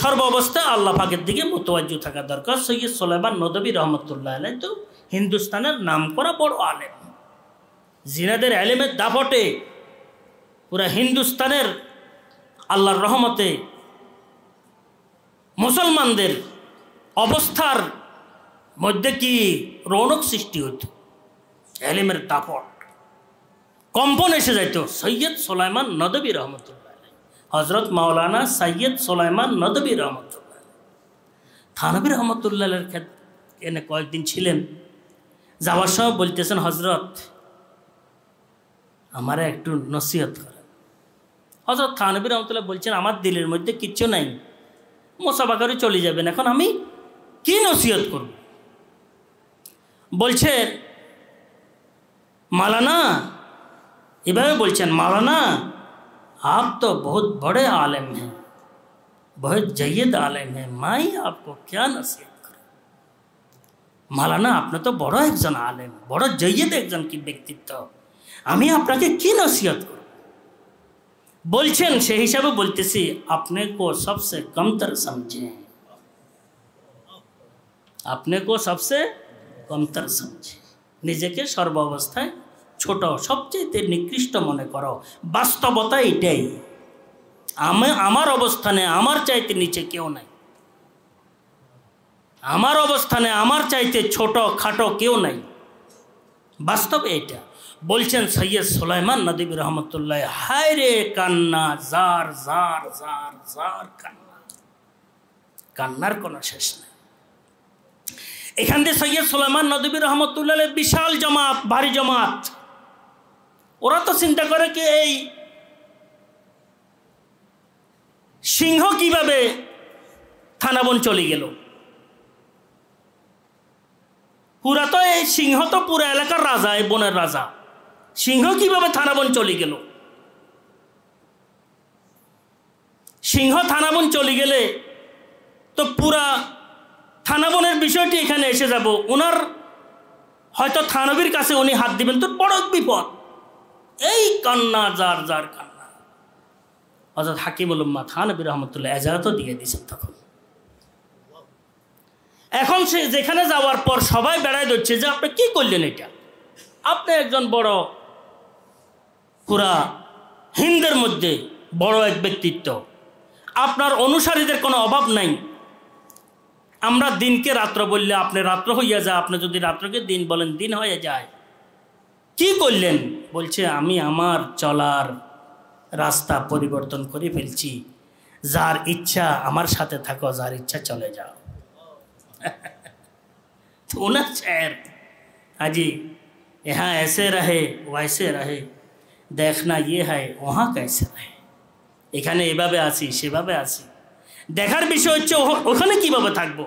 সর্ব অবস্থায় আল্লাহ পাকের দিকে মুতাওয়াজ্জু থাকা দরকার। সৈয়দ সুলাইমান নদভী রহমতুল্লাহ আলাইহি তো হিন্দুস্তানের নামকরা বড় আলেম, জিনাদের এলেমের দাপটে পুরা হিন্দুস্তানের আল্লাহর রহমতে মুসলমানদের অবস্থার মধ্যে কি রৌনক সৃষ্টি হইত, এলেমের দাপট কম্পন এসে যাইত। সৈয়দ সুলাইমান নদভী রহমতুল্লাহ আলাইহি, হজরত মাওলানা সৈয়দ সুলাইমান নদভী রহমতুল্লাহ থানভী রহমতুল্লাহ এনে কয়েকদিন ছিলেন। যাওয়ার সময় বলতেছেন, হজরত আমারে একটু নসিহত করেন। হজরত থানভী রহমতুল্লাহ বলছেন, আমার দিলের মধ্যে কিচ্ছু নাই, মোসাফা করে চলে যাবেন, এখন আমি কি নসিহত করব? বলছে মাওলানা, এভাবে বলছেন, মাওলানা आप तो बहुत बड़े आलिम हैं, बहुत जय्यद आलिम हैं, मैं आपको क्या नसीहत करूं? মাওলানা আপনি তো বড় একজন আলেম, বড় জয়্যদ একজন কি ব্যক্তিত্ব, আমি আপনাকে কি নসিহত করব? বলছেন সেই হিসাবে বলতেছি, আপনি को सबसे कमतर समझे, আপনি को सबसे कमतर समझे, নিজেকে সর্ব অবস্থায় ছোট, সবচেয়ে নিকৃষ্ট মনে করো। বাস্তবতা এটাই, আমার অবস্থানে আমার চাইতে নিচে কেউ নাই, আমার অবস্থানে আমার চাইতে ছোট খাটো কেউ নাই, বাস্তবে এটা। বলছেন সৈয়দ সুলাইমান নদভী রহমতুল্লাহ, হায় রে কান্না, জার জার জার জার কান্না, কান্নার কোনো শেষ নাই। এখান দিয়ে সৈয়দ সুলাইমান নদভী রহমতুল্লাহ বিশাল জমাত, ভারী জমাত, ওরা তো চিন্তা করে কি এই সিংহ কিভাবে থানাবন চলে গেল, পুরা তো এই সিংহ তো পুরো এলাকার রাজা, এই বনের রাজা, সিংহ কিভাবে থানাবন চলে গেল? সিংহ থানাবন চলে গেলে তো পুরা থানাবনের বিষয়টি এখানে এসে যাব, ওনার হয়তো থানবীর কাছে উনি হাত দিবেন তো বড় বিপদ। এই কান্না, যার যার কান্না। হযরত হাকিমুল উম্মাহ থানবী রহমতুল্লাহ এজাজতও দিয়ে দিয়েছেন তখন। এখন সে যেখানে যাওয়ার পর সবাই বেড়ায় ধরছে যে আপনি কি করলেন এটা, আপনি একজন বড় পুরা হিন্দের মধ্যে বড় এক ব্যক্তিত্ব, আপনার অনুসারীদের কোনো অভাব নাই, আমরা দিনকে রাত্র বললে আপনি রাত্র হইয়া যায়, আপনি যদি রাত্রকে দিন বলেন দিন হয়ে যায়, কি করলেন? বলছে আমি আমার চলার রাস্তা পরিবর্তন করে ফেলছি, যার ইচ্ছা আমার সাথে থাকো, যার ইচ্ছা চলে যাও। तो ना शहर हाजी यहाँ ऐसे रहे वैसे रहे, देखना ये है वहाँ कैसे रहे, এখানে এভাবে আসি সেভাবে আসি, দেখার বিষয় হচ্ছে ওখানে কিভাবে থাকবো।